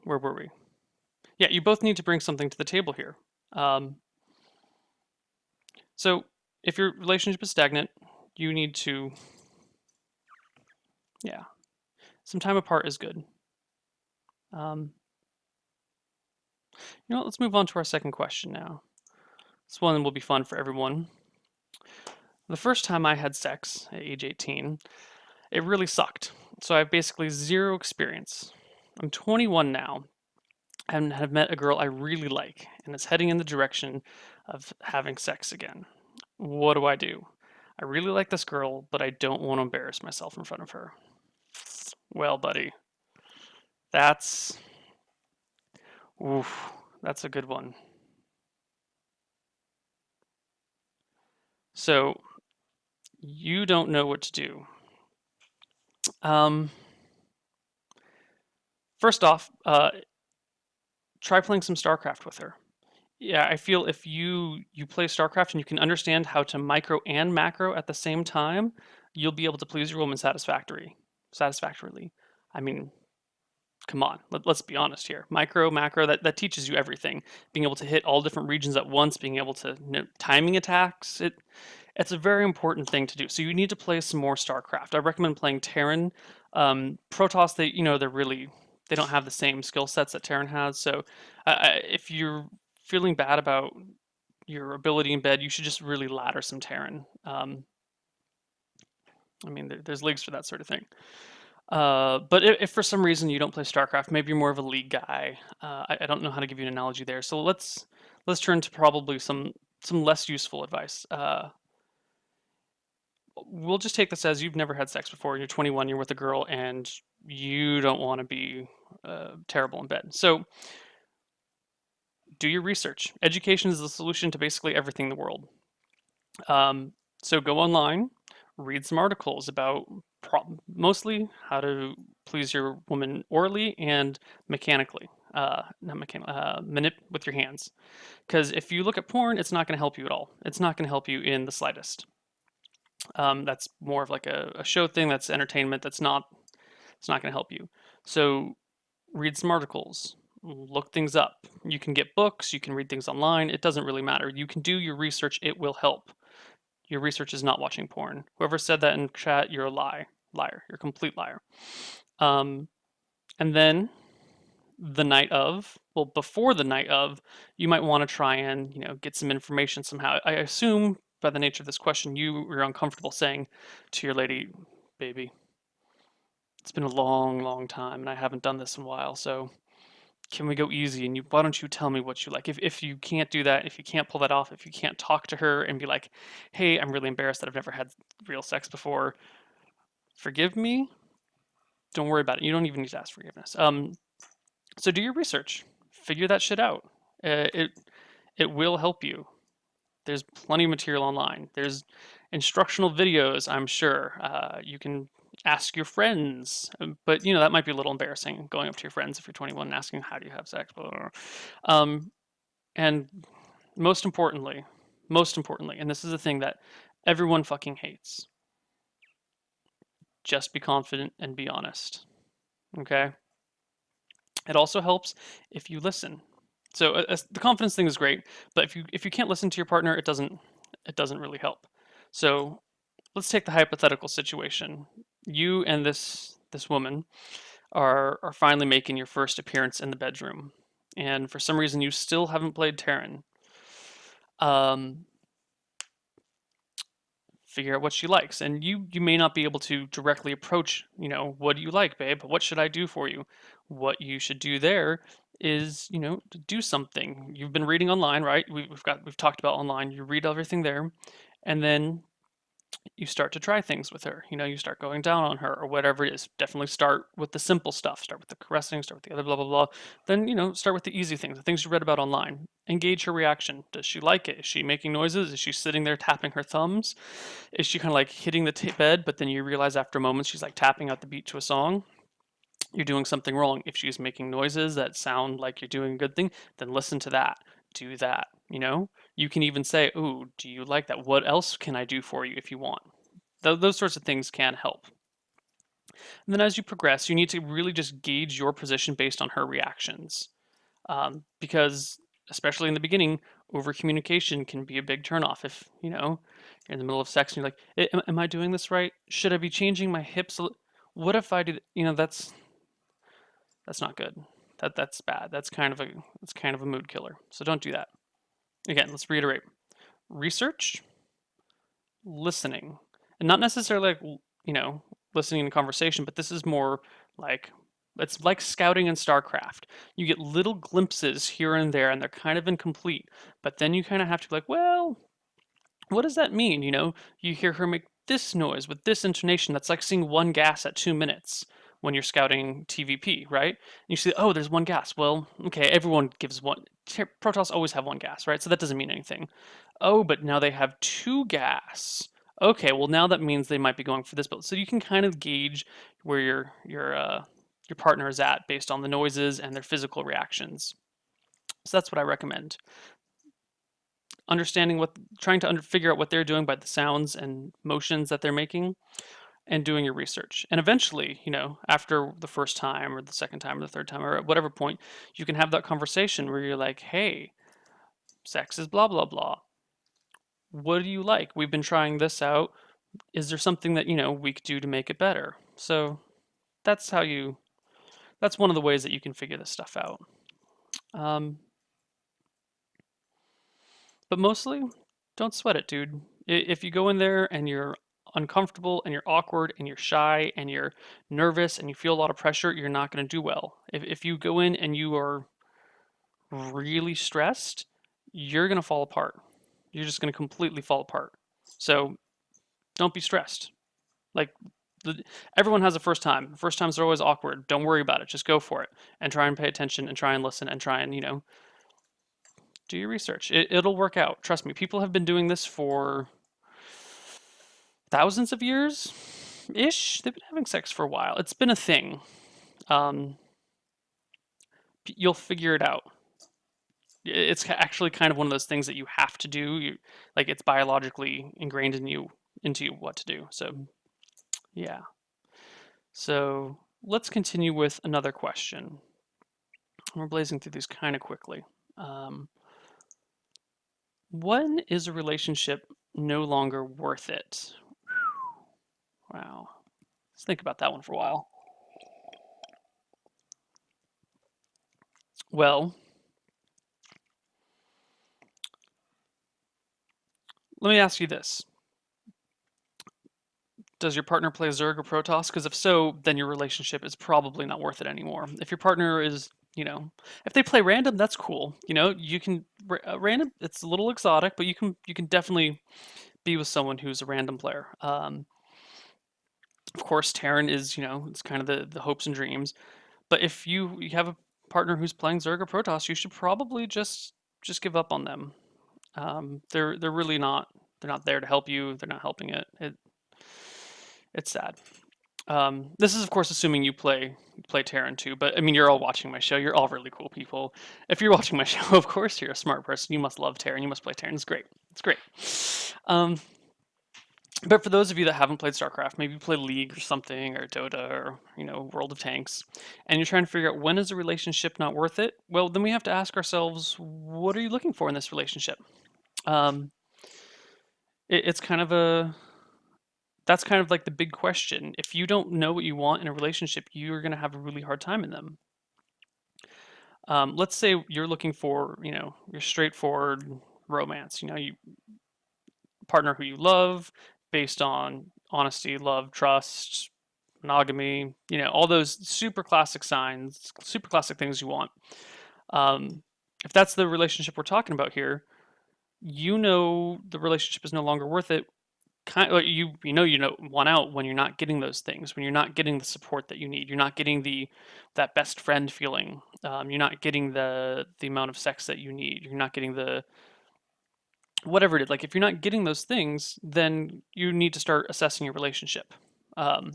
Where were we? Yeah, you both need to bring something to the table here. Um, so if your relationship is stagnant, you need to, yeah, some time apart is good. Um, you know what, let's move on to our second question now. This one will be fun for everyone. The first time I had sex at age 18, it really sucked. So I have basically zero experience. I'm 21 now and have met a girl I really like, and it's heading in the direction of having sex again. What do I do? I really like this girl, but I don't want to embarrass myself in front of her. Well, buddy, that's oof, that's a good one. So you don't know what to do. Um, First off, try playing some StarCraft with her. Yeah, I feel if you play StarCraft and you can understand how to micro and macro at the same time, you'll be able to please your woman satisfactorily. I mean, come on, let's be honest here. Micro, macro, that teaches you everything. Being able to hit all different regions at once, being able to timing attacks, it's a very important thing to do. So you need to play some more StarCraft. I recommend playing Terran. Protoss, they don't have the same skill sets that Terran has. So if you're feeling bad about your ability in bed, you should just really ladder some Terran. I mean, there's leagues for that sort of thing. But if for some reason you don't play StarCraft, maybe you're more of a League guy. I don't know how to give you an analogy there. So let's turn to probably some less useful advice. We'll just take this as you've never had sex before. You're 21, you're with a girl, and you don't want to be terrible in bed. So do your research. Education is the solution to basically everything in the world. So go online, read some articles about mostly how to please your woman orally and mechanically, not mechanical, with your hands. Because if you look at porn, it's not going to help you at all. It's not going to help you in the slightest. That's more of like a show thing. That's entertainment. It's not going to help you. So read some articles, look things up. You can get books. You can read things online. It doesn't really matter. You can do your research. It will help. Your research is not watching porn. Whoever said that in chat, you're a liar. You're a complete liar. Um, and then before the night of, you might want to try and get some information somehow. I assume by the nature of this question, you are uncomfortable saying to your lady, baby, it's been a long, long time, and I haven't done this in a while, so can we go easy? And why don't you tell me what you like? If you can't do that, if you can't pull that off, if you can't talk to her and be like, hey, I'm really embarrassed that I've never had real sex before, forgive me. Don't worry about it. You don't even need to ask forgiveness. So do your research, figure that shit out. It will help you. There's plenty of material online. There's instructional videos, I'm sure. You can ask your friends, but that might be a little embarrassing going up to your friends if you're 21 and asking how do you have sex. Blah, blah, blah. And most importantly, and this is the thing that everyone fucking hates, just be confident and be honest. Okay? It also helps if you listen. So the confidence thing is great, but if you can't listen to your partner, it doesn't really help. So let's take the hypothetical situation. You and this woman are finally making your first appearance in the bedroom, and for some reason you still haven't played Terran. Um, Figure out what she likes, and you may not be able to directly approach, what do you like, babe? What should I do for you? What you should do there is, to do something. You've been reading online, right? We've talked about online. You read everything there, and then you start to try things with her. You start going down on her or whatever it is. Definitely start with the simple stuff. Start with the caressing, start with the other blah blah blah. Then, start with the easy things, the things you read about online. Engage her reaction. Does she like it? Is she making noises? Is she sitting there tapping her thumbs? Is she kind of like hitting the bed, but then you realize after a moment she's like tapping out the beat to a song? You're doing something wrong. If she's making noises that sound like you're doing a good thing, then listen to that. Do that. You can even say, "Ooh, do you like that? What else can I do for you if you want?" Those sorts of things can help. And then as you progress, you need to really just gauge your position based on her reactions. Because especially in the beginning, over communication can be a big turnoff. If you're in the middle of sex and you're like, Am I doing this right? Should I be changing my hips? What if I do? That's not good. That's bad. That's kind of a mood killer. So don't do that. Again, let's reiterate: research, listening, and not necessarily like listening in conversation, but this is more like it's like scouting in StarCraft. You get little glimpses here and there, and they're kind of incomplete. But then you kind of have to be like, well, what does that mean? You hear her make this noise with this intonation. That's like seeing one gas at 2 minutes when you're scouting TVP, right? And you see, oh, there's one gas. Well, okay, everyone gives one. Protoss always have one gas, right? So that doesn't mean anything. Oh, but now they have two gas. Okay, well now that means they might be going for this build. So you can kind of gauge where your partner is at based on the noises and their physical reactions. So that's what I recommend. Trying to figure out what they're doing by the sounds and motions that they're making, and doing your research. And eventually, after the first time or the second time or the third time or at whatever point, you can have that conversation where you're like, hey, sex is blah, blah, blah. What do you like? We've been trying this out. Is there something that, we could do to make it better? So that's that's one of the ways that you can figure this stuff out. Um, but mostly, don't sweat it, dude. If you go in there and you're uncomfortable and you're awkward and you're shy and you're nervous and you feel a lot of pressure, you're not going to do well. If you go in and you are really stressed, you're going to fall apart. You're just going to completely fall apart. So don't be stressed. Like, everyone has a first time. First times are always awkward. Don't worry about it. Just go for it and try and pay attention and try and listen and try and, do your research. It'll work out. Trust me. People have been doing this for thousands of years ish. They've been having sex for a while. It's been a thing. Um, you'll figure it out. It's actually kind of one of those things that you have to do. Like, it's biologically ingrained in you into you what to do. So yeah. So let's continue with another question. We're blazing through these kind of quickly. When is a relationship no longer worth it? Wow. Let's think about that one for a while. Well, let me ask you this. Does your partner play Zerg or Protoss? Because if so, then your relationship is probably not worth it anymore. If your partner is, if they play random, that's cool. You can random. It's a little exotic, but you can definitely be with someone who's a random player. Of course, Terran is, it's kind of the hopes and dreams. But if you have a partner who's playing Zerg or Protoss, you should probably just give up on them. They're really not. They're not there to help you. They're not helping it. It's sad. This is, of course, assuming you play Terran too. But I mean, you're all watching my show. You're all really cool people. If you're watching my show, of course, you're a smart person. You must love Terran. You must play Terran. It's great. It's great. But for those of you that haven't played StarCraft, maybe you play League or something, or Dota, or World of Tanks, and you're trying to figure out when is a relationship not worth it. Well, then we have to ask ourselves, what are you looking for in this relationship? Um, it's kind of that's kind of like the big question. If you don't know what you want in a relationship, you're going to have a really hard time in them. Let's say you're looking for, your straightforward romance. You partner who you love based on honesty, love, trust, monogamy. All those super classic signs, super classic things you want. If that's the relationship we're talking about here, the relationship is no longer worth it. You want out when you're not getting those things, when you're not getting the support that you need, you're not getting that best friend feeling, you're not getting the amount of sex that you need, you're not getting the whatever it is. Like, if you're not getting those things, then you need to start assessing your relationship. The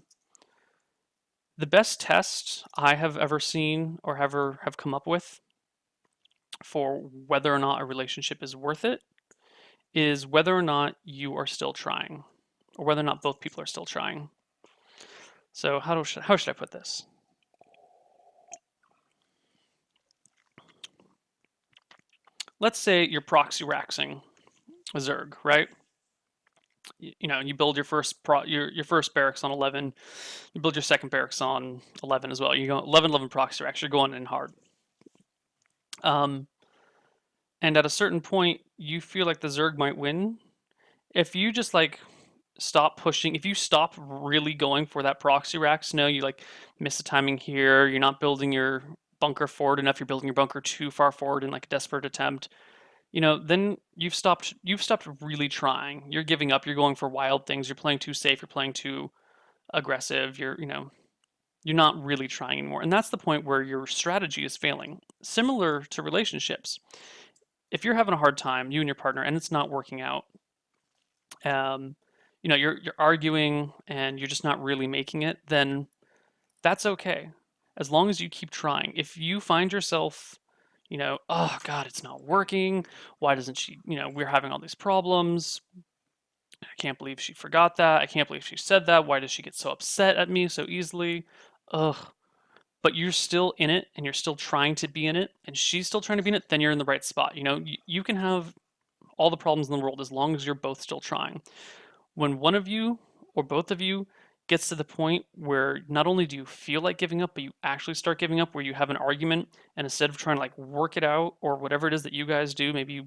best test I have ever seen or have come up with for whether or not a relationship is worth it is whether or not you are still trying, or whether or not both people are still trying. So how should I put this? Let's say you're proxy raxing a Zerg, right? You know, you build your your first barracks on 11, you build your second barracks on 11 as well. You go 11 11 proxy racks. You're going in hard. Um, and at a certain point, you feel like the Zerg might win. If you just like stop pushing, if you stop really going for that proxy racks, no, you like miss the timing here. You're not building your bunker forward enough. You're building your bunker too far forward in like a desperate attempt. You know, then you've stopped really trying. You're giving up. You're going for wild things. You're playing too safe. You're playing too aggressive. You're not really trying anymore. And that's the point where your strategy is failing. Similar to relationships. If you're having a hard time, you and your partner, and it's not working out, um, you're arguing and you're just not really making it, then that's okay. As long as you keep trying. If you find yourself, oh God, it's not working. Why doesn't she, we're having all these problems. I can't believe she forgot that. I can't believe she said that. Why does she get so upset at me so easily? Ugh. But you're still in it and you're still trying to be in it and she's still trying to be in it, then you're in the right spot. You can have all the problems in the world as long as you're both still trying. When one of you or both of you gets to the point where not only do you feel like giving up, but you actually start giving up, where you have an argument and instead of trying to like work it out or whatever it is that you guys do, maybe you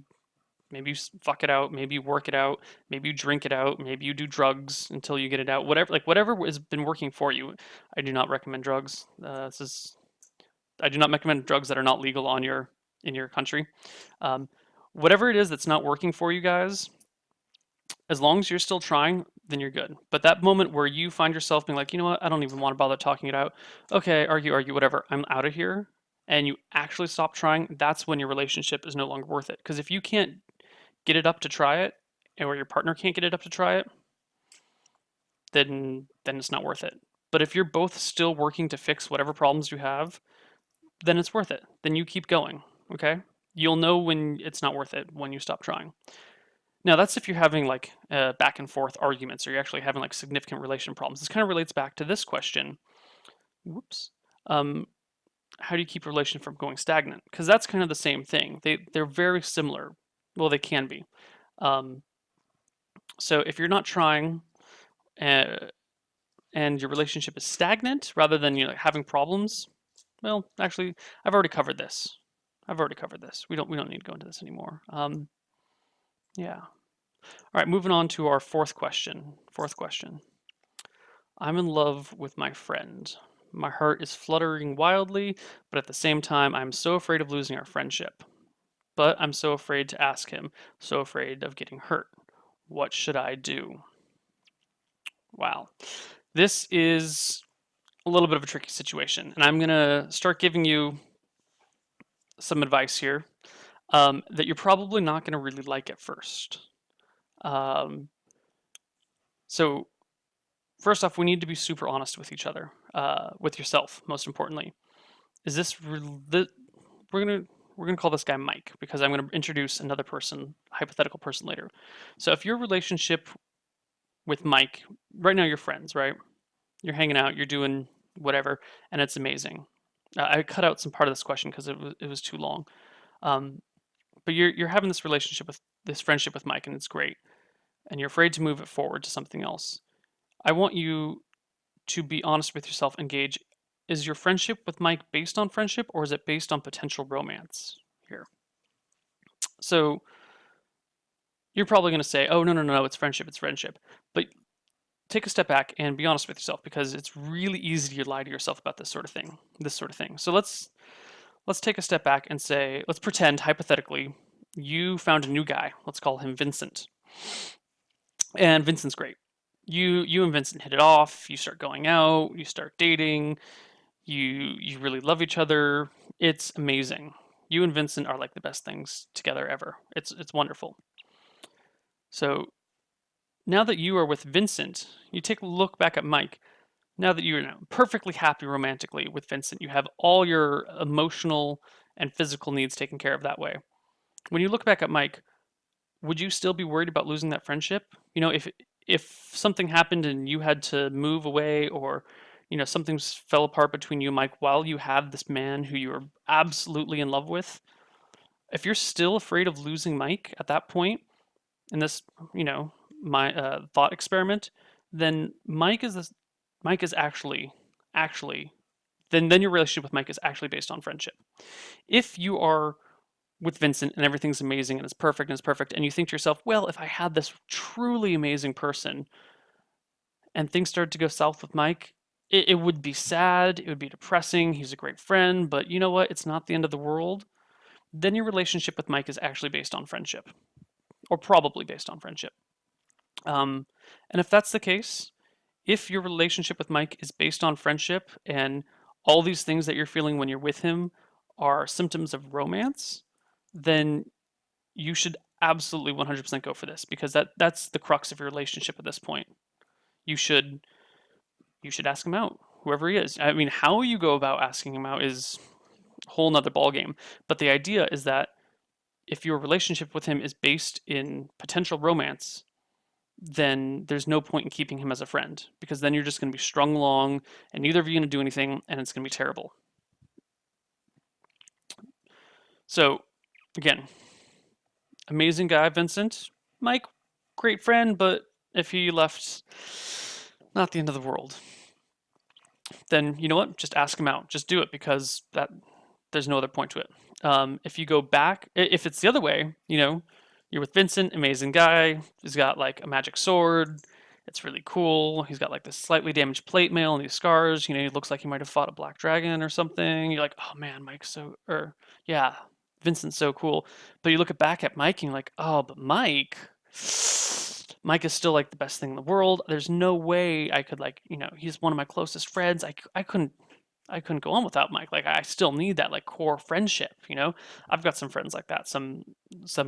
fuck it out, maybe you work it out, maybe you drink it out, maybe you do drugs until you get it out. Whatever has been working for you. I do not recommend drugs. I do not recommend drugs that are not legal in your country. Um, Whatever it is that's not working for you guys, as long as you're still trying, then you're good. But that moment where you find yourself being like, you know what, I don't even want to bother talking it out. Okay, argue, whatever. I'm out of here. And you actually stop trying, that's when your relationship is no longer worth it. Because if you can't get it up to try it, or your partner can't get it up to try it, then it's not worth it. But if you're both still working to fix whatever problems you have, then it's worth it. Then you keep going. Okay? You'll know when it's not worth it when you stop trying. Now that's if you're having like back and forth arguments, or you're actually having like significant relation problems. This kind of relates back to this question. Whoops. Um, how do you keep a relation from going stagnant? Because that's kind of the same thing. They're very similar. Well, they can be. Um, so if you're not trying, uh, and your relationship is stagnant rather than having problems, well, actually, I've already covered this. We don't need to go into this anymore. Yeah. All right, moving on to our fourth question. I'm in love with my friend. My heart is fluttering wildly, but at the same time, I'm so afraid of losing our friendship. But I'm so afraid to ask him, so afraid of getting hurt. What should I do? Wow. This is a little bit of a tricky situation, and I'm going to start giving you some advice here that you're probably not going to really like at first. Um, so first off, we need to be super honest with each other, with yourself, most importantly. Is this we're gonna call this guy Mike because I'm gonna introduce another person, a hypothetical person later. So if your relationship with Mike right now, you're friends, right? You're hanging out, you're doing whatever, and it's amazing. I cut out some part of this question because it was too long. Um, but you're having this friendship with Mike, and it's great, and you're afraid to move it forward to something else. I want you to be honest with yourself and gauge, is your friendship with Mike based on friendship or is it based on potential romance here? So you're probably going to say, oh, no, it's friendship, it's friendship. But take a step back and be honest with yourself, because it's really easy to lie to yourself about this sort of thing. So let's take a step back and say, let's pretend hypothetically you found a new guy. Let's call him Vincent. And Vincent's great. You and Vincent hit it off, you start going out, you start dating, you really love each other. It's amazing. You and Vincent are like the best things together ever. It's wonderful. So now that you are with Vincent, you take a look back at Mike. Now that you're perfectly happy romantically with Vincent, you have all your emotional and physical needs taken care of that way. When you look back at Mike, would you still be worried about losing that friendship? If something happened and you had to move away, or something's fell apart between you and Mike while you have this man who you are absolutely in love with. If you're still afraid of losing Mike at that point in this, my thought experiment, then Mike is actually then your relationship with Mike is actually based on friendship. If you are with Vincent and everything's amazing and it's perfect, and you think to yourself, well, if I had this truly amazing person and things started to go south with Mike, it would be sad, it would be depressing. He's a great friend, but you know what? It's not the end of the world. Then your relationship with Mike is actually based on friendship, or probably based on friendship. And if that's the case, if your relationship with Mike is based on friendship and all these things that you're feeling when you're with him are symptoms of romance, then you should absolutely 100% go for this, because that's the crux of your relationship at this point. You should ask him out, whoever he is. I mean, how you go about asking him out is a whole nother ballgame. But the idea is that if your relationship with him is based in potential romance, then there's no point in keeping him as a friend, because then you're just going to be strung along and neither of you are going to do anything and it's going to be terrible. So, again, amazing guy, Vincent. Mike, great friend, but if he left, not the end of the world. Then you know what? Just ask him out. Just do it, because there's no other point to it. If you go back, if it's the other way, you're with Vincent, amazing guy. He's got like a magic sword. It's really cool. He's got like this slightly damaged plate mail and these scars. He looks like he might have fought a black dragon or something. You're like, oh man, yeah, Vincent's so cool. But you look back at Mike and you're like, oh, but Mike is still like the best thing in the world. There's no way I could he's one of my closest friends. I couldn't go on without Mike. Like, I still need that like core friendship. I've got some friends like that. Some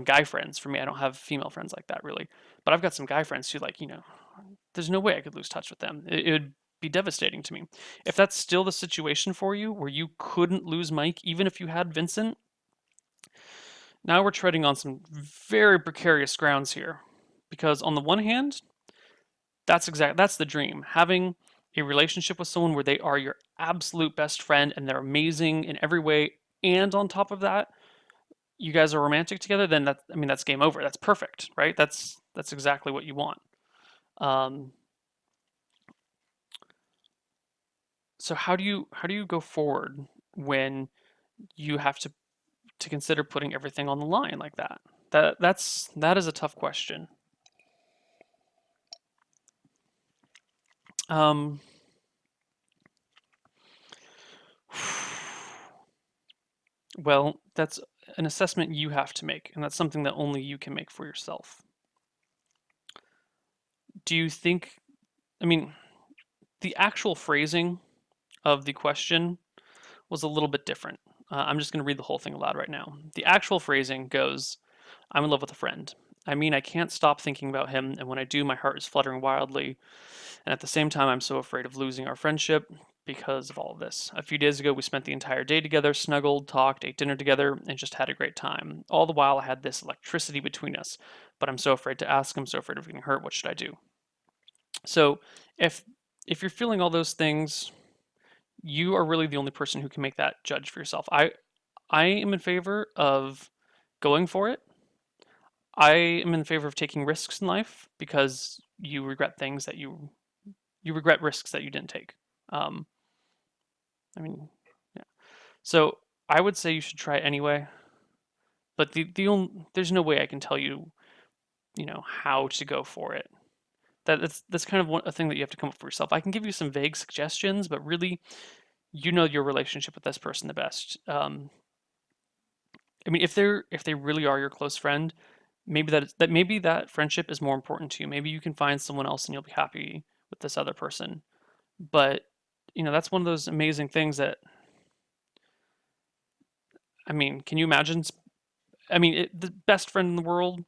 guy friends. For me, I don't have female friends like that really, but I've got some guy friends who there's no way I could lose touch with them. It would be devastating to me. If that's still the situation for you, where you couldn't lose Mike even if you had Vincent, now we're treading on some very precarious grounds here. Because on the one hand, that's the dream. Having a relationship with someone where they are your absolute best friend and they're amazing in every way, and on top of that, you guys are romantic together, then that's game over. That's perfect, right? That's exactly what you want. So how do you go forward when you have to consider putting everything on the line like that? That is a tough question. Well, that's an assessment you have to make, and that's something that only you can make for yourself. Do you think, the actual phrasing of the question was a little bit different. I'm just going to read the whole thing aloud right now. The actual phrasing goes, I'm in love with a friend. I can't stop thinking about him, and when I do, my heart is fluttering wildly. And at the same time, I'm so afraid of losing our friendship because of all of this. A few days ago, we spent the entire day together, snuggled, talked, ate dinner together, and just had a great time. All the while, I had this electricity between us, but I'm so afraid to ask him, so afraid of getting hurt. What should I do? So, if you're feeling all those things, you are really the only person who can make that judge for yourself. I am in favor of going for it. I am in favor of taking risks in life, because you regret things that you regret risks that you didn't take. Yeah. So I would say you should try it anyway. But there's no way I can tell you, how to go for it. That's kind of a thing that you have to come up for yourself. I can give you some vague suggestions, but really, your relationship with this person the best. If they really are your close friend, maybe that friendship is more important to you. Maybe you can find someone else and you'll be happy with this other person. But that's one of those amazing things that, can you imagine? The best friend in the world,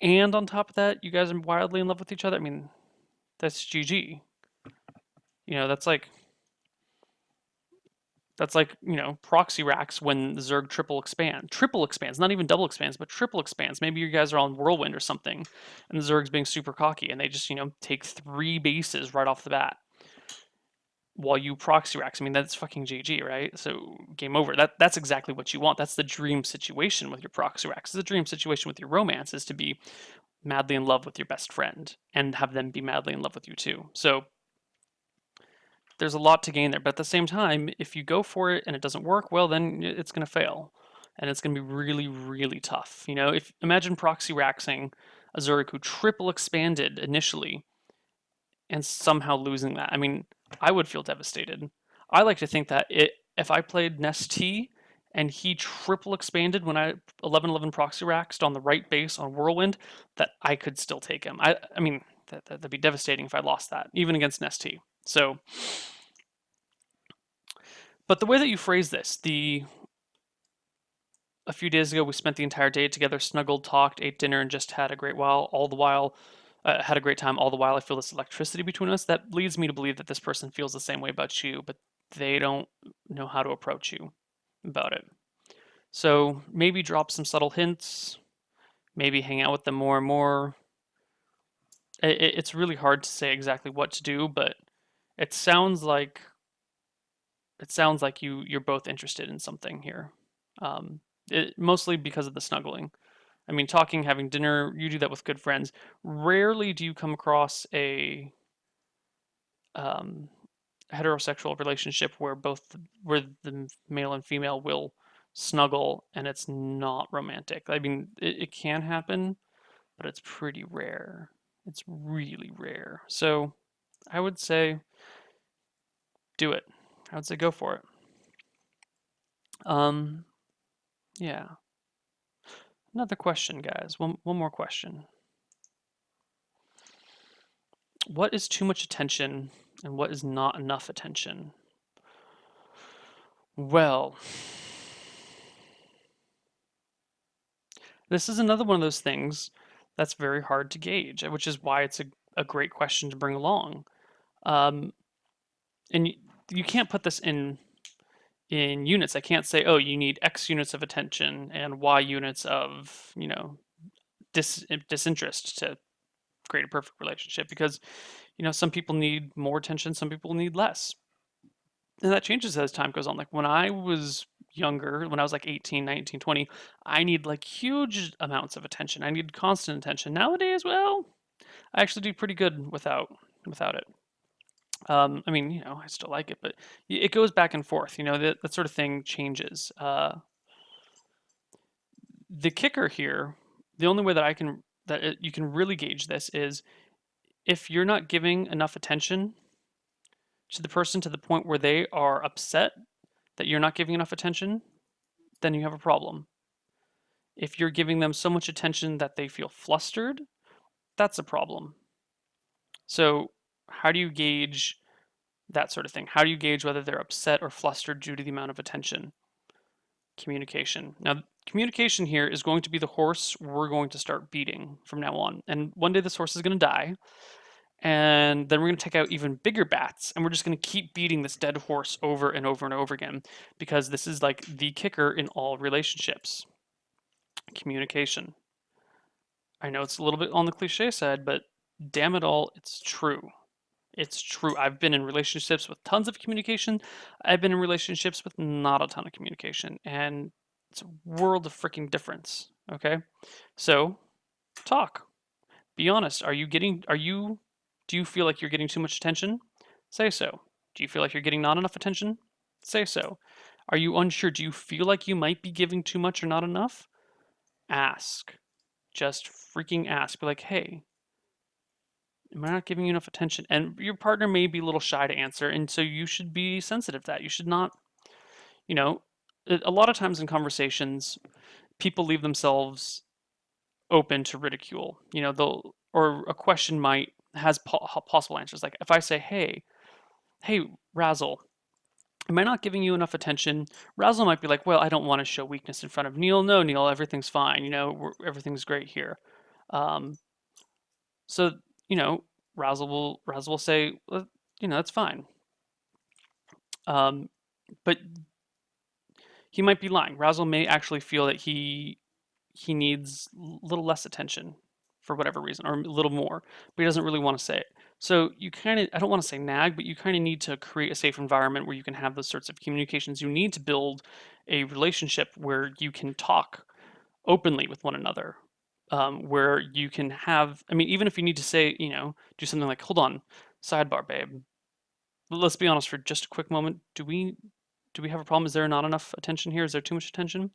and on top of that, you guys are wildly in love with each other. That's GG. That's like proxy racks when the Zerg triple expands, not even double expands, but triple expands. Maybe you guys are on Whirlwind or something, and the Zerg's being super cocky, and they just take 3 bases right off the bat. while you proxy racks. I mean, that's fucking GG, right? So game over. That's exactly what you want. That's the dream situation with your proxy racks. The dream situation with your romance is to be madly in love with your best friend and have them be madly in love with you too. So there's a lot to gain there. But at the same time, if you go for it and it doesn't work, well, then it's going to fail. And it's going to be really, really tough. You know, if imagine proxy raxing a Zurich who triple expanded initially and somehow losing that. I mean, I would feel devastated. I like to think that if I played Nest T and he triple expanded when I 11-11 proxy raxed on the right base on Whirlwind, that I could still take him. I mean, that'd be devastating if I lost that, even against Nest T. So, but the way that you phrase this, a few days ago we spent the entire day together, snuggled, talked, ate dinner, and just had a great while. All the while, had a great time. All the while, I feel this electricity between us. That leads me to believe that this person feels the same way about you, but they don't know how to approach you about it. So maybe drop some subtle hints. Maybe hang out with them more and more. It's really hard to say exactly what to do, but it sounds like you're both interested in something here. Mostly because of the snuggling. I mean, talking, having dinner, you do that with good friends. Rarely do you come across a um, heterosexual relationship where where the male and female will snuggle and it's not romantic. I mean, it can happen, but it's pretty rare. It's really rare. So I would say do it. I would say go for it. Um, yeah. Another question, guys. One more question. What is too much attention and what is not enough attention? Well, this is another one of those things that's very hard to gauge, which is why it's a great question to bring along. Um, and you can't put this in units. I can't say, oh, you need X units of attention and Y units of, disinterest to create a perfect relationship because, some people need more attention, some people need less. And that changes as time goes on. Like when I was younger, when I was like 18, 19, 20, I need like huge amounts of attention. I need constant attention. Nowadays, well, I actually do pretty good without it. I mean, I still like it, but it goes back and forth. That sort of thing changes. The kicker here, the only way that you can really gauge this is if you're not giving enough attention to the person to the point where they are upset that you're not giving enough attention, then you have a problem. If you're giving them so much attention that they feel flustered, that's a problem. So, how do you gauge that sort of thing? How do you gauge whether they're upset or flustered due to the amount of attention? Communication. Now, communication here is going to be the horse we're going to start beating from now on. And one day this horse is going to die. And then we're going to take out even bigger bats. And we're just going to keep beating this dead horse over and over and over again. Because this is like the kicker in all relationships. Communication. I know it's a little bit on the cliche side, but damn it all, it's true. It's true. I've been in relationships with tons of communication. I've been in relationships with not a ton of communication. And it's a world of freaking difference. Okay? So, talk. Be honest. Do you feel like you're getting too much attention? Say so. Do you feel like you're getting not enough attention? Say so. Are you unsure? Do you feel like you might be giving too much or not enough? Ask. Just freaking ask. Be like, hey, am I not giving you enough attention? And your partner may be a little shy to answer, and so you should be sensitive to that. You should not, you know, a lot of times in conversations, people leave themselves open to ridicule. Or a question might has possible answers. Like if I say, hey, Razzle, am I not giving you enough attention? Razzle might be like, well, I don't want to show weakness in front of Neil. No, Neil, everything's fine. Everything's great here. Um, so Razzle will say, well, that's fine. But he might be lying. Razzle may actually feel that he needs a little less attention. for whatever reason, or a little more, but he doesn't really want to say it. So you kind of, I don't want to say nag, but you kind of need to create a safe environment where you can have those sorts of communications. You need to build a relationship where you can talk openly with one another, where you can have, I mean, even if you need to say, do something like, hold on, sidebar, babe. Let's be honest for just a quick moment. Do we have a problem? Is there not enough attention here? Is there too much attention?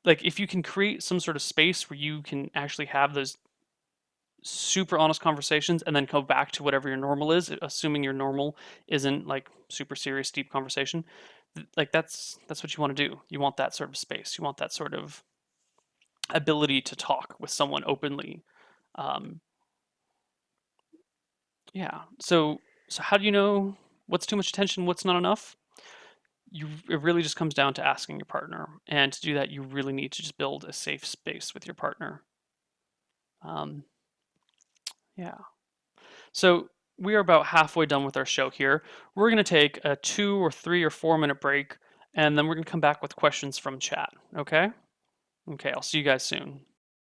Like, if you can create some sort of space where you can actually have those super honest conversations and then go back to whatever your normal is, assuming your normal isn't like super serious, deep conversation, like that's what you want to do. You want that sort of space. You want that sort of ability to talk with someone openly. Um, yeah. So how do you know what's too much attention, what's not enough? It really just comes down to asking your partner, and to do that, you really need to just build a safe space with your partner. Um, yeah. So we are about halfway done with our show here. We're going to take a 2 or 3 or 4 minute break, and then we're going to come back with questions from chat. Okay? Okay, I'll see you guys soon.